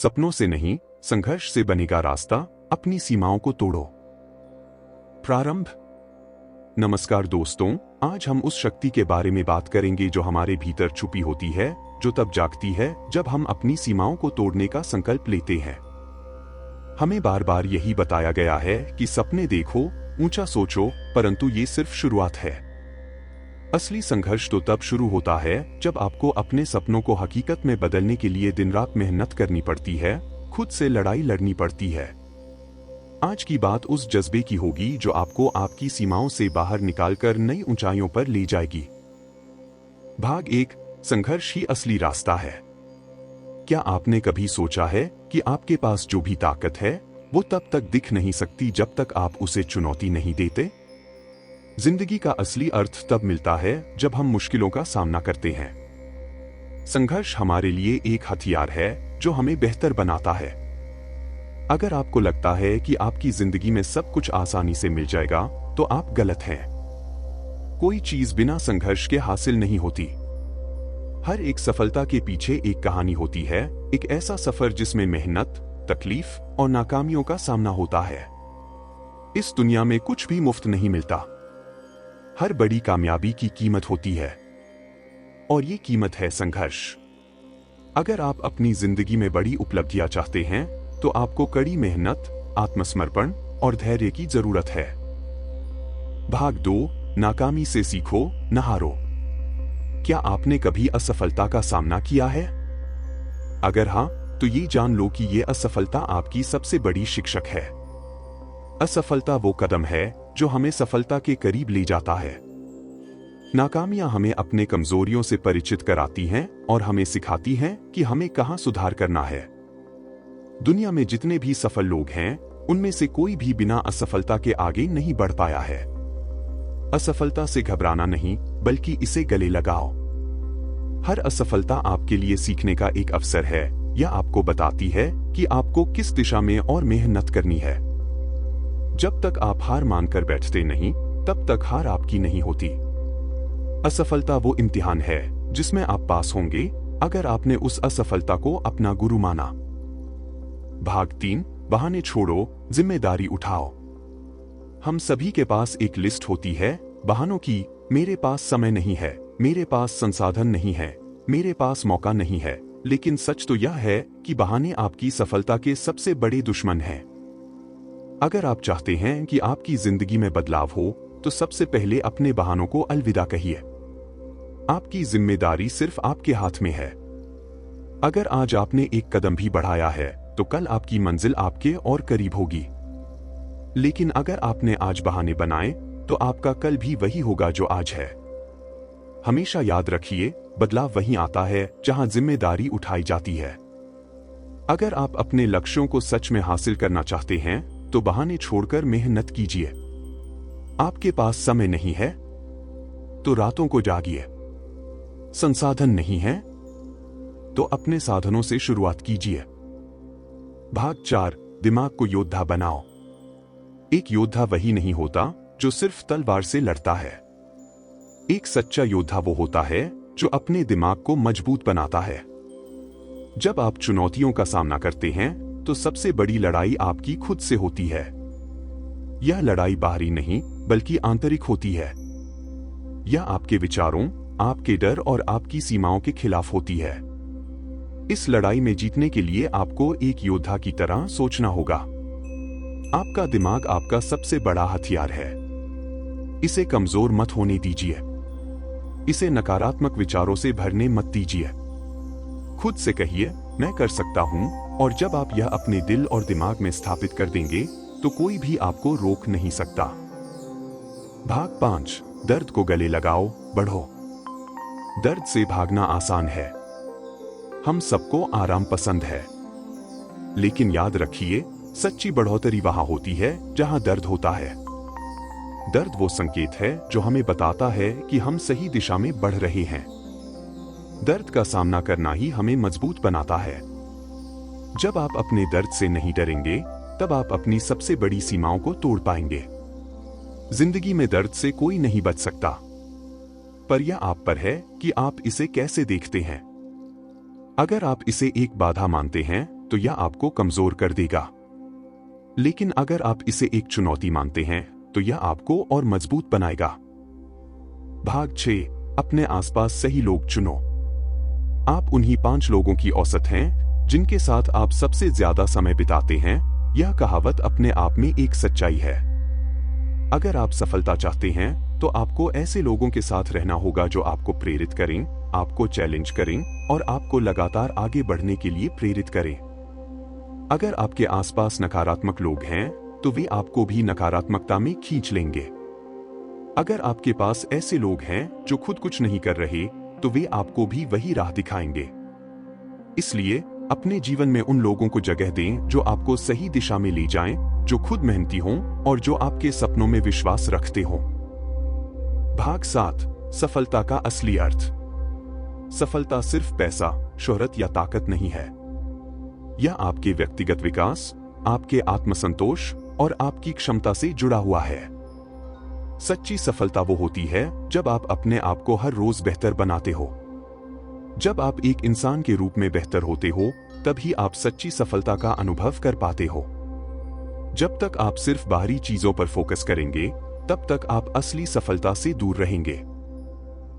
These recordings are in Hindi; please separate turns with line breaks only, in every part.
सपनों से नहीं, संघर्ष से बनेगा रास्ता, अपनी सीमाओं को तोड़ो। प्रारंभ। नमस्कार दोस्तों, आज हम उस शक्ति के बारे में बात करेंगे जो हमारे भीतर छुपी होती है, जो तब जागती है जब हम अपनी सीमाओं को तोड़ने का संकल्प लेते हैं। हमें बार बार यही बताया गया है कि सपने देखो, ऊंचा सोचो, परंतु ये सिर्फ शुरुआत है। असली संघर्ष तो तब शुरू होता है जब आपको अपने सपनों को हकीकत में बदलने के लिए दिन रात मेहनत करनी पड़ती है, खुद से लड़ाई लड़नी पड़ती है। आज की बात उस जज्बे की होगी जो आपको आपकी सीमाओं से बाहर निकालकर नई ऊंचाइयों पर ले जाएगी। भाग 1, संघर्ष ही असली रास्ता है। क्या आपने कभी सोचा है कि आपके पास जो भी ताकत है वो तब तक दिख नहीं सकती जब तक आप उसे चुनौती नहीं देते? जिंदगी का असली अर्थ तब मिलता है जब हम मुश्किलों का सामना करते हैं। संघर्ष हमारे लिए एक हथियार है जो हमें बेहतर बनाता है। अगर आपको लगता है कि आपकी जिंदगी में सब कुछ आसानी से मिल जाएगा, तो आप गलत हैं। कोई चीज बिना संघर्ष के हासिल नहीं होती। हर एक सफलता के पीछे एक कहानी होती है, एक ऐसा सफर जिसमें मेहनत, तकलीफ और नाकामियों का सामना होता है। इस दुनिया में कुछ भी मुफ्त नहीं मिलता। हर बड़ी कामयाबी की कीमत होती है, और ये कीमत है संघर्ष। अगर आप अपनी जिंदगी में बड़ी उपलब्धियां चाहते हैं, तो आपको कड़ी मेहनत, आत्मसमर्पण और धैर्य की जरूरत है। भाग 2, नाकामी से सीखो, न हारो। क्या आपने कभी असफलता का सामना किया है? अगर हां, तो ये जान लो कि ये असफलता आपकी सबसे बड़ी शिक्षक है। असफलता वो कदम है जो हमें सफलता के करीब ले जाता है। नाकामियां हमें अपने कमजोरियों से परिचित कराती हैं और हमें सिखाती हैं कि हमें कहां सुधार करना है। दुनिया में जितने भी सफल लोग हैं, उनमें से कोई भी बिना असफलता के आगे नहीं बढ़ पाया है। असफलता से घबराना नहीं, बल्कि इसे गले लगाओ। हर असफलता आपके लिए सीखने का एक अवसर है। यह आपको बताती है कि आपको किस दिशा में और मेहनत करनी है। जब तक आप हार मानकर बैठते नहीं, तब तक हार आपकी नहीं होती। असफलता वो इम्तिहान है जिसमें आप पास होंगे अगर आपने उस असफलता को अपना गुरु माना। भाग 3, बहाने छोड़ो, जिम्मेदारी उठाओ। हम सभी के पास एक लिस्ट होती है बहानों की। मेरे पास समय नहीं है, मेरे पास संसाधन नहीं है, मेरे पास मौका नहीं है। लेकिन सच तो यह है कि बहाने आपकी सफलता के सबसे बड़े दुश्मन हैं। अगर आप चाहते हैं कि आपकी जिंदगी में बदलाव हो, तो सबसे पहले अपने बहानों को अलविदा कहिए। आपकी जिम्मेदारी सिर्फ आपके हाथ में है। अगर आज आपने एक कदम भी बढ़ाया है, तो कल आपकी मंजिल आपके और करीब होगी। लेकिन अगर आपने आज बहाने बनाए, तो आपका कल भी वही होगा जो आज है। हमेशा याद रखिए, बदलाव वहीं आता है जहां जिम्मेदारी उठाई जाती है। अगर आप अपने लक्ष्यों को सच में हासिल करना चाहते हैं, तो बहाने छोड़कर मेहनत कीजिए। आपके पास समय नहीं है, तो रातों को जागिए। संसाधन नहीं है, तो अपने साधनों से शुरुआत कीजिए। भाग 4, दिमाग को योद्धा बनाओ। एक योद्धा वही नहीं होता जो सिर्फ तलवार से लड़ता है। एक सच्चा योद्धा वो होता है जो अपने दिमाग को मजबूत बनाता है। जब आप चुनौतियों का सामना करते हैं, तो सबसे बड़ी लड़ाई आपकी खुद से होती है। यह लड़ाई बाहरी नहीं, बल्कि आंतरिक होती है। यह आपके विचारों, आपके डर और आपकी सीमाओं के खिलाफ होती है। इस लड़ाई में जीतने के लिए आपको एक योद्धा की तरह सोचना होगा। आपका दिमाग आपका सबसे बड़ा हथियार है। इसे कमजोर मत होने दीजिए। इसे नकारात्मक विचारों से भरने मत दीजिए। खुद से कहिए, मैं कर सकता हूं, और जब आप यह अपने दिल और दिमाग में स्थापित कर देंगे, तो कोई भी आपको रोक नहीं सकता। भाग 5, दर्द को गले लगाओ, बढ़ो। दर्द से भागना आसान है। हम सबको आराम पसंद है। लेकिन याद रखिए, सच्ची बढ़ोतरी वहां होती है जहां दर्द होता है। दर्द वो संकेत है जो हमें बताता है कि हम सही दिशा में बढ़ रहे हैं। दर्द का सामना करना ही हमें मजबूत बनाता है। जब आप अपने दर्द से नहीं डरेंगे, तब आप अपनी सबसे बड़ी सीमाओं को तोड़ पाएंगे। जिंदगी में दर्द से कोई नहीं बच सकता, पर यह आप पर है कि आप इसे कैसे देखते हैं। अगर आप इसे एक बाधा मानते हैं, तो यह आपको कमजोर कर देगा। लेकिन अगर आप इसे एक चुनौती मानते हैं तो यह आपको और मजबूत बनाएगा। भाग 6, अपने आसपास सही लोग चुनो। आप उन्हीं 5 लोगों की औसत हैं जिनके साथ आप सबसे ज्यादा समय बिताते हैं। यह कहावत अपने आप में एक सच्चाई है। अगर आप सफलता चाहते हैं तो आपको ऐसे लोगों के साथ रहना होगा जो आपको प्रेरित करें, आपको चैलेंज करें और आपको लगातार आगे बढ़ने के लिए प्रेरित करें। अगर आपके आसपास नकारात्मक लोग हैं तो वे आपको भी नकारात्मकता में खींच लेंगे। अगर आपके पास ऐसे लोग हैं जो खुद कुछ नहीं कर रहे तो वे आपको भी वही राह दिखाएंगे। इसलिए अपने जीवन में उन लोगों को जगह दें जो आपको सही दिशा में ले जाएं, जो खुद मेहनती हों और जो आपके सपनों में विश्वास रखते हों। भाग 7, सफलता का असली अर्थ। सफलता सिर्फ पैसा, शोहरत या ताकत नहीं है। यह आपके व्यक्तिगत विकास, आपके आत्मसंतोष और आपकी क्षमता से जुड़ा हुआ है। सच्ची सफलता वो होती है जब आप अपने आप को हर रोज बेहतर बनाते हो। जब आप एक इंसान के रूप में बेहतर होते हो तभी आप सच्ची सफलता का अनुभव कर पाते हो। जब तक आप सिर्फ बाहरी चीजों पर फोकस करेंगे तब तक आप असली सफलता से दूर रहेंगे।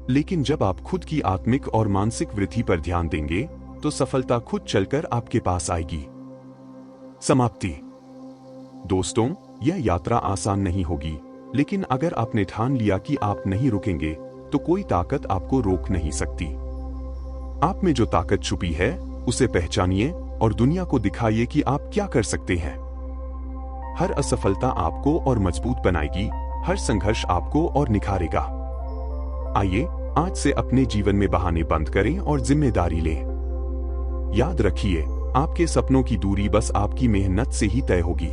लेकिन जब आप खुद की आत्मिक और मानसिक वृद्धि पर ध्यान देंगे तो सफलता खुद चलकर आपके पास आएगी। समाप्ति। दोस्तों, यह यात्रा आसान नहीं होगी, लेकिन अगर आपने ठान लिया कि आप नहीं रुकेंगे तो कोई ताकत आपको रोक नहीं सकती। आप में जो ताकत छुपी है उसे पहचानिए और दुनिया को दिखाइए कि आप क्या कर सकते हैं। हर असफलता आपको और मजबूत बनाएगी, हर संघर्ष आपको और निखारेगा। आइए आज से अपने जीवन में बहाने बंद करें और जिम्मेदारी लें। याद रखिए, आपके सपनों की दूरी बस आपकी मेहनत से ही तय होगी।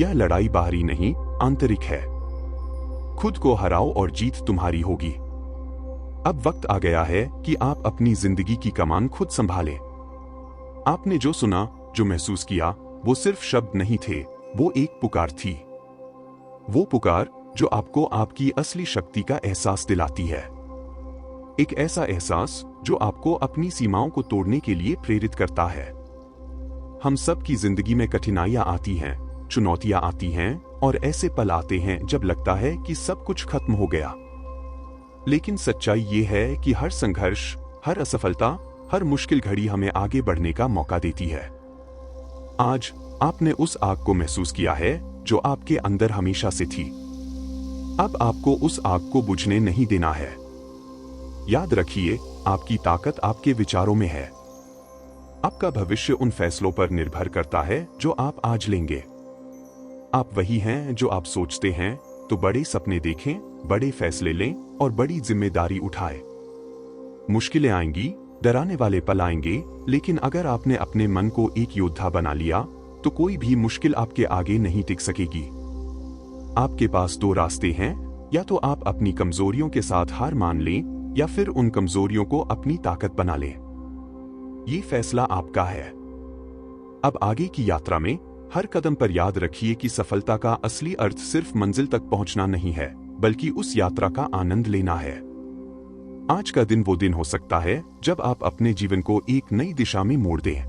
यह लड़ाई बाहरी नहीं, आंतरिक है। खुद को हराओ और जीत तुम्हारी होगी। अब वक्त आ गया है कि आप अपनी जिंदगी की कमान खुद संभालें। आपने जो सुना, जो महसूस किया, वो सिर्फ शब्द नहीं थे, वो एक पुकार थी। वो पुकार जो आपको आपकी असली शक्ति का एहसास दिलाती है। एक ऐसा एहसास जो आपको अपनी सीमाओं को तोड़ने के लिए प्रेरित करता है। हम सब की जिंदगी में कठिनाइयां आती हैं, चुनौतियां आती हैं और ऐसे पल आते हैं जब लगता है कि सब कुछ खत्म हो गया। लेकिन सच्चाई ये है कि हर संघर्ष, हर असफलता, हर मुश्किल घड़ी हमें आगे बढ़ने का मौका देती है। आज आपने उस आग को महसूस किया है जो आपके अंदर हमेशा से थी। अब आपको उस आग को बुझने नहीं देना है। याद रखिए, आपकी ताकत आपके विचारों में है। आपका भविष्य उन फैसलों पर निर्भर करता है जो आप आज लेंगे। आप वही हैं जो आप सोचते हैं, तो बड़े सपने देखें, बड़े फैसले लें और बड़ी जिम्मेदारी उठाएं। मुश्किलें आएंगी, डराने वाले पल आएंगे, लेकिन अगर आपने अपने मन को एक योद्धा बना लिया तो कोई भी मुश्किल आपके आगे नहीं टिक सकेगी। आपके पास 2 रास्ते हैं, या तो आप अपनी कमजोरियों के साथ हार मान लें या फिर उन कमजोरियों को अपनी ताकत बना लें। ये फैसला आपका है। अब आगे की यात्रा में हर कदम पर याद रखिए कि सफलता का असली अर्थ सिर्फ मंजिल तक पहुंचना नहीं है, बल्कि उस यात्रा का आनंद लेना है। आज का दिन वो दिन हो सकता है जब आप अपने जीवन को एक नई दिशा में मोड़ दें।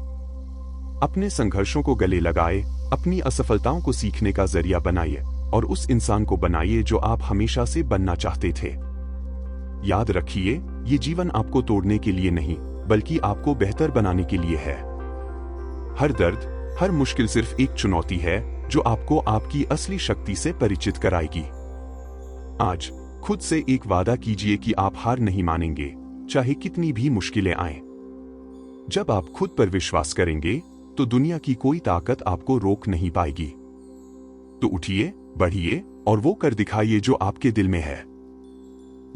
अपने संघर्षों को गले लगाए, अपनी असफलताओं को सीखने का जरिया बनाइए और उस इंसान को बनाइए जो आप हमेशा से बनना चाहते थे। याद रखिए, ये जीवन आपको तोड़ने के लिए नहीं, बल्कि आपको बेहतर बनाने के लिए है। हर दर्द, हर मुश्किल सिर्फ एक चुनौती है जो आपको आपकी असली शक्ति से परिचित कराएगी। आज खुद से एक वादा कीजिए कि आप हार नहीं मानेंगे, चाहे कितनी भी मुश्किलें आएं। जब आप खुद पर विश्वास करेंगे तो दुनिया की कोई ताकत आपको रोक नहीं पाएगी। तो उठिए, बढ़िए और वो कर दिखाइए जो आपके दिल में है।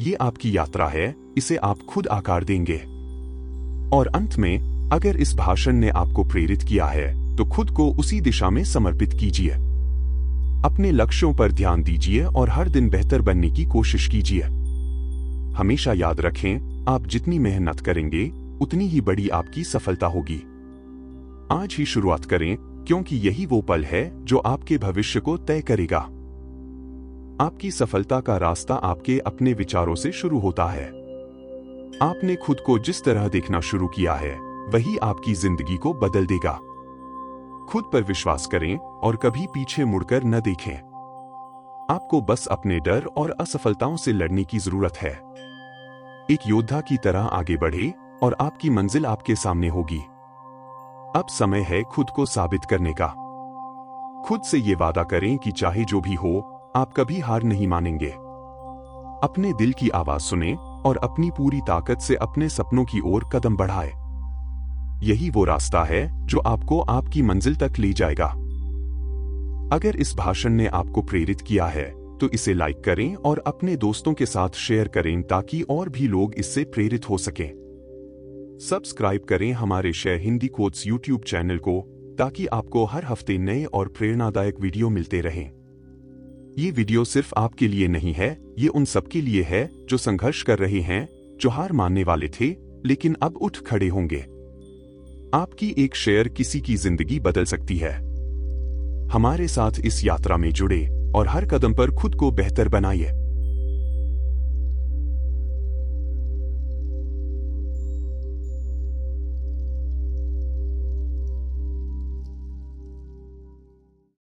ये आपकी यात्रा है, इसे आप खुद आकार देंगे। और अंत में, अगर इस भाषण ने आपको प्रेरित किया है तो खुद को उसी दिशा में समर्पित कीजिए। अपने लक्ष्यों पर ध्यान दीजिए और हर दिन बेहतर बनने की कोशिश कीजिए। हमेशा याद रखें, आप जितनी मेहनत करेंगे उतनी ही बड़ी आपकी सफलता होगी। आज ही शुरुआत करें, क्योंकि यही वो पल है जो आपके भविष्य को तय करेगा। आपकी सफलता का रास्ता आपके अपने विचारों से शुरू होता है। आपने खुद को जिस तरह देखना शुरू किया है, वही आपकी जिंदगी को बदल देगा। खुद पर विश्वास करें और कभी पीछे मुड़कर न देखें। आपको बस अपने डर और असफलताओं से लड़ने की जरूरत है। एक योद्धा की तरह आगे बढ़े और आपकी मंजिल आपके सामने होगी। अब समय है खुद को साबित करने का। खुद से ये वादा करें कि चाहे जो भी हो, आप कभी हार नहीं मानेंगे। अपने दिल की आवाज सुने और अपनी पूरी ताकत से अपने सपनों की ओर कदम बढ़ाएं। यही वो रास्ता है जो आपको आपकी मंजिल तक ले जाएगा। अगर इस भाषण ने आपको प्रेरित किया है तो इसे लाइक करें और अपने दोस्तों के साथ शेयर करें ताकि और भी लोग इससे प्रेरित हो सकें। सब्सक्राइब करें हमारे share Hindi quotes YouTube channel को ताकि आपको हर हफ्ते नए और प्रेरणादायक वीडियो मिलते रहें। ये वीडियो सिर्फ आपके लिए नहीं है, ये उन सबके लिए है जो संघर्ष कर रहे हैं, जो हार मानने वाले थे लेकिन अब उठ खड़े होंगे। आपकी एक शेयर किसी की जिंदगी बदल सकती है। हमारे साथ इस यात्रा में जुड़े और हर कदम पर खुद को बेहतर बनाइए।